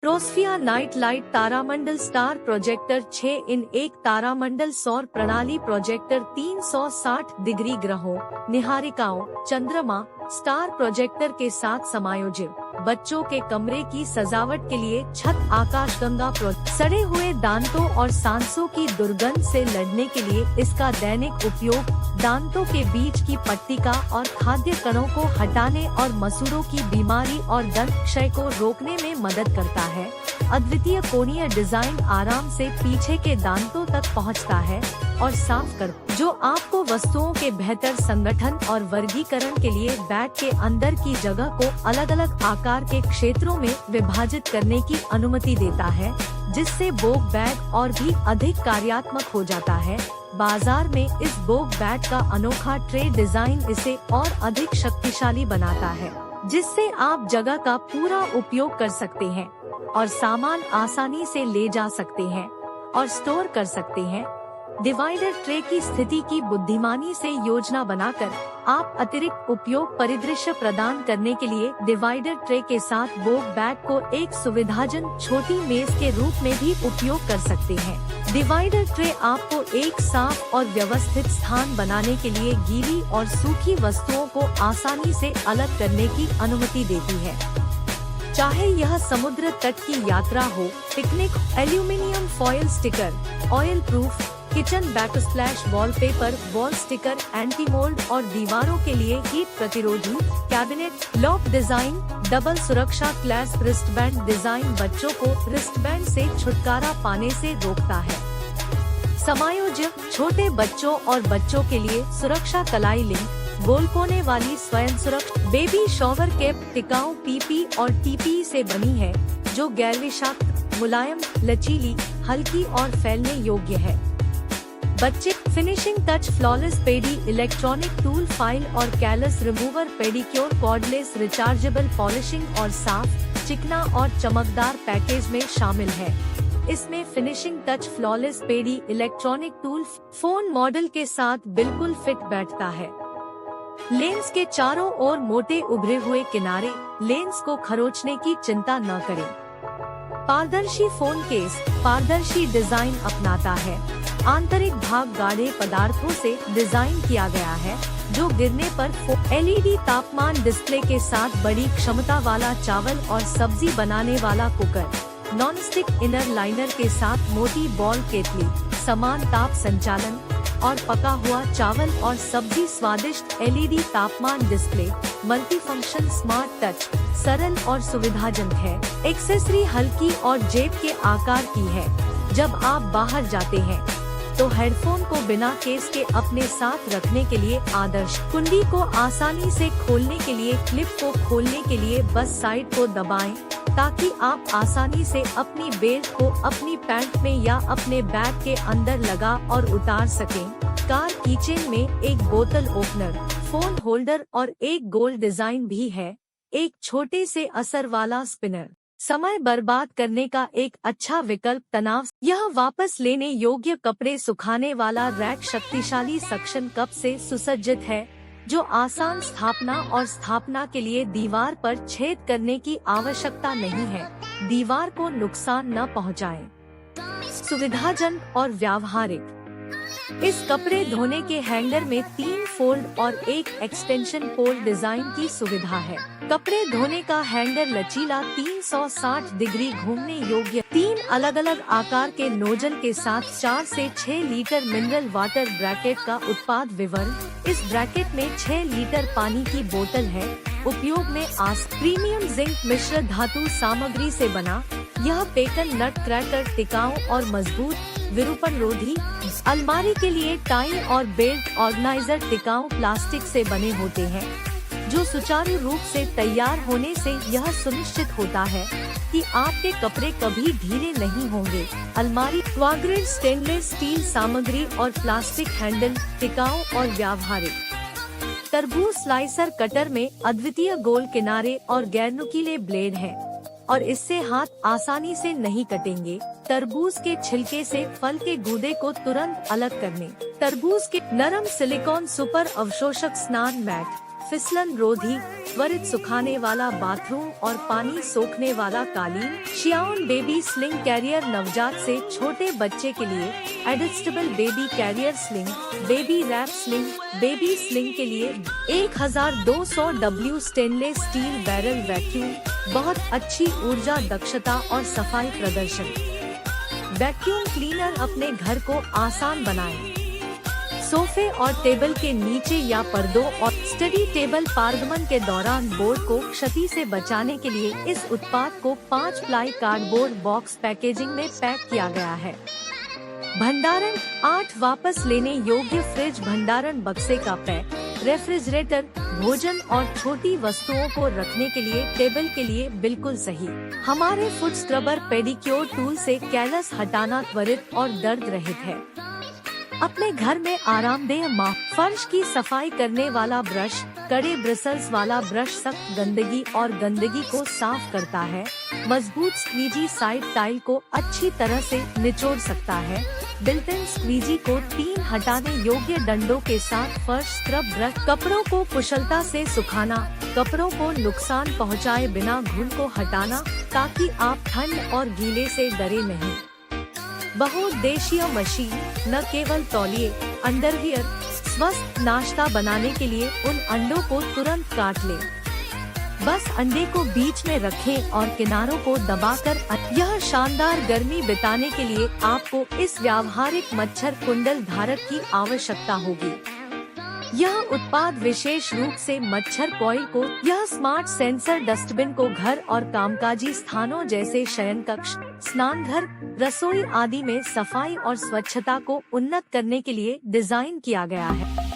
ट्रोस्फिया night light तारामंडल star projector 6:1 तारामंडल सौर प्रणाली प्रोजेक्टर 360 डिग्री ग्रहों, निहारिकाओं, चंद्रमा, स्टार प्रोजेक्टर के साथ समायोजित। बच्चों के कमरे की सजावट के लिए छत आकाशगंगा सड़े हुए दांतों और सांसों की दुर्गंध से लड़ने के लिए इसका दैनिक उपयोग दांतों के बीच की पट्टिका और खाद्य कणों को हटाने और मसूड़ों की बीमारी और दंत क्षय को रोकने में मदद करता है। अद्वितीय कोणीय डिजाइन आराम से पीछे के दांतों तक पहुंचता है और साफ कर, जो आपको वस्तुओं के बेहतर संगठन और वर्गीकरण के लिए बैग के अंदर की जगह को अलग अलग आकार के क्षेत्रों में विभाजित करने की अनुमति देता है, जिससे बोग बैग और भी अधिक कार्यात्मक हो जाता है। बाजार में इस बोग बैग का अनोखा ट्रे डिजाइन इसे और अधिक शक्तिशाली बनाता है, जिससे आप जगह का पूरा उपयोग कर सकते हैं और सामान आसानी से ले जा सकते हैं और स्टोर कर सकते हैं। डिवाइडर ट्रे की स्थिति की बुद्धिमानी से योजना बनाकर आप अतिरिक्त उपयोग परिदृश्य प्रदान करने के लिए डिवाइडर ट्रे के साथ बोग बैग को एक सुविधाजनक छोटी मेज के रूप में भी उपयोग कर सकते हैं। डिवाइडर ट्रे आपको एक साफ और व्यवस्थित स्थान बनाने के लिए गीली और सूखी वस्तुओं को आसानी से अलग करने की अनुमति देती है। चाहे यह समुद्र तट की यात्रा हो, picnic, aluminium foil sticker, oil proof kitchen backsplash wallpaper, wall sticker, anti mould और दीवारों के लिए हीट प्रतिरोधी कैबिनेट, लॉक डिजाइन, डबल सुरक्षा क्लैस रिस्टबैंड डिजाइन बच्चों को रिस्टबैंड से छुटकारा पाने से रोकता है। समायोज्य छोटे बच्चों और बच्चों के लिए सुरक्षा कलाई लिंक, गोल कोने वाली स्वयं सुरक्षा बेबी शॉवर कैप टिकाऊ पीपी और टीपी से बनी है, जो गैर विषाक्त, मुलायम, लचीली, हल्की और फैलने योग्य है। बच्चे फिनिशिंग टच फ्लॉलेस पेडी इलेक्ट्रॉनिक टूल फाइल और callus remover pedicure cordless rechargeable polishing और साफ, चिकना और चमकदार पैकेज में शामिल है। इसमें फिनिशिंग टच फ्लॉलेस पेडी इलेक्ट्रॉनिक टूल फोन मॉडल के साथ बिल्कुल फिट बैठता है। लेंस के चारों ओर मोटे उभरे हुए किनारे लेंस को खरोचने की चिंता न करें। पारदर्शी फोन केस पारदर्शी डिजाइन अपनाता है। आंतरिक भाग गाढ़े पदार्थों से डिजाइन किया गया है, जो गिरने पर एलईडी तापमान डिस्प्ले के साथ बड़ी क्षमता वाला चावल और सब्जी बनाने वाला कुकर, नॉनस्टिक इनर लाइनर के साथ मोटी बॉल केतली, समान ताप संचालन और पका हुआ चावल और सब्जी स्वादिष्ट एलईडी तापमान डिस्प्ले, मल्टीफंक्शन स्मार्ट टच, सरल और सुविधाजनक है। एक्सेसरी हल्की और जेब के आकार की है। जब आप बाहर जाते हैं तो हेडफोन को बिना केस के अपने साथ रखने के लिए आदर्श। कुंडी को आसानी से खोलने के लिए क्लिप को खोलने के लिए बस साइड को दबाएं, ताकि आप आसानी से अपनी बेल्ट को अपनी पैंट में या अपने बैग के अंदर लगा और उतार सकें। कार कीचेन में एक बोतल ओपनर, फोन होल्डर और एक गोल डिजाइन भी है। एक छोटे से असर वाला स्पिनर समय बर्बाद करने का एक अच्छा विकल्प। तनाव यह वापस लेने योग्य कपड़े सुखाने वाला रैक शक्तिशाली सक्शन कप से सुसज्जित है, जो आसान स्थापना और स्थापना के लिए दीवार पर छेद करने की आवश्यकता नहीं है। दीवार को नुकसान न पहुंचाएं। सुविधाजनक और व्यावहारिक इस कपड़े धोने के हैंगर में 3 फोल्ड और एक एक्सटेंशन पोल डिजाइन की सुविधा है। कपड़े धोने का हैंगर लचीला 360 डिग्री घूमने योग्य 3 अलग अलग आकार के नोजल के साथ 4 से 6 लीटर मिनरल वाटर ब्रैकेट का उत्पाद विवरण। इस ब्रैकेट में 6 लीटर पानी की बोतल है। उपयोग में प्रीमियम जिंक मिश्र धातु सामग्री से बना। यह पेकन नट क्रैकर टिकाऊ और मजबूत, विरूपण रोधी। अलमारी के लिए टाई और बेल्ट ऑर्गेनाइजर टिकाऊ प्लास्टिक से बने होते हैं, जो सुचारू रूप से तैयार होने से यह सुनिश्चित होता है कि आपके कपड़े कभी ढीले नहीं होंगे। अलमारी क्वाड्रेंट स्टेनलेस स्टील सामग्री और प्लास्टिक हैंडल टिकाऊ और व्यावहारिक। तरबूज स्लाइसर कटर में अद्वितीय गोल किनारे और गैर नुकीले ब्लेड हैं और इससे हाथ आसानी से नहीं कटेंगे। तरबूज के छिलके से फल के गूदे को तुरंत अलग करने। तरबूज के नरम सिलिकॉन सुपर अवशोषक स्नान मैट, फिसलन रोधी, त्वरित सुखाने वाला बाथरूम और पानी सोखने वाला कालीन। शियाओन बेबी स्लिंग कैरियर नवजात से छोटे बच्चे के लिए adjustable baby carrier sling, baby wrap sling. Baby sling के लिए 1200 W stainless steel barrel vacuum, बहुत अच्छी ऊर्जा दक्षता और सफाई प्रदर्शन। वैक्यूम क्लीनर अपने घर को आसान बनाएं। सोफे और टेबल के नीचे या पर्दों और स्टडी टेबल पारगमन के दौरान बोर्ड को क्षति से बचाने के लिए इस उत्पाद को 5 प्लाई कार्डबोर्ड बॉक्स पैकेजिंग में पैक किया गया है। भंडारण 8 वापस लेने योग्य फ्रिज भंडारण बक्से का पैक। रेफ्रिजरेटर भोजन और छोटी वस्तुओं को रखने के लिए टेबल के लिए बिल्कुल सही। हमारे फुट स्क्रबर पेडिक्योर टूल से कैलस हटाना त्वरित और दर्द रहित है। अपने घर में आरामदेह माप। फर्श की सफाई करने वाला ब्रश, कड़े ब्रिसल्स वाला ब्रश सख्त गंदगी और गंदगी को साफ करता है। मजबूत स्क्वीजी साइड टाइल को अच्छी तरह से निचोड़ सकता है। बिल्ट-इन स्क्वीजी को 3 हटाने योग्य डंडों के साथ फर्श स्क्रब ब्रश। कपड़ों को कुशलता से सुखाना, कपड़ों को नुकसान पहुंचाए बिना घुन को हटाना, ताकि आप ठंड और गीले से डरे नहीं। बहुउद्देशीय मशीन न केवल तौलिए, अंडरवियर, स्वस्थ नाश्ता बनाने के लिए उन अंडों को तुरंत काट लें। बस अंडे को बीच में रखें और किनारों को दबाकर। यह शानदार गर्मी बिताने के लिए आपको इस व्यावहारिक मच्छर कुंडल धारक की आवश्यकता होगी। यह उत्पाद विशेष रूप से मच्छर कॉइल को, यह स्मार्ट सेंसर डस्टबिन को घर और कामकाजी स्थानों जैसे शयन कक्ष, स्नानघर, रसोई आदि में सफाई और स्वच्छता को उन्नत करने के लिए डिजाइन किया गया है।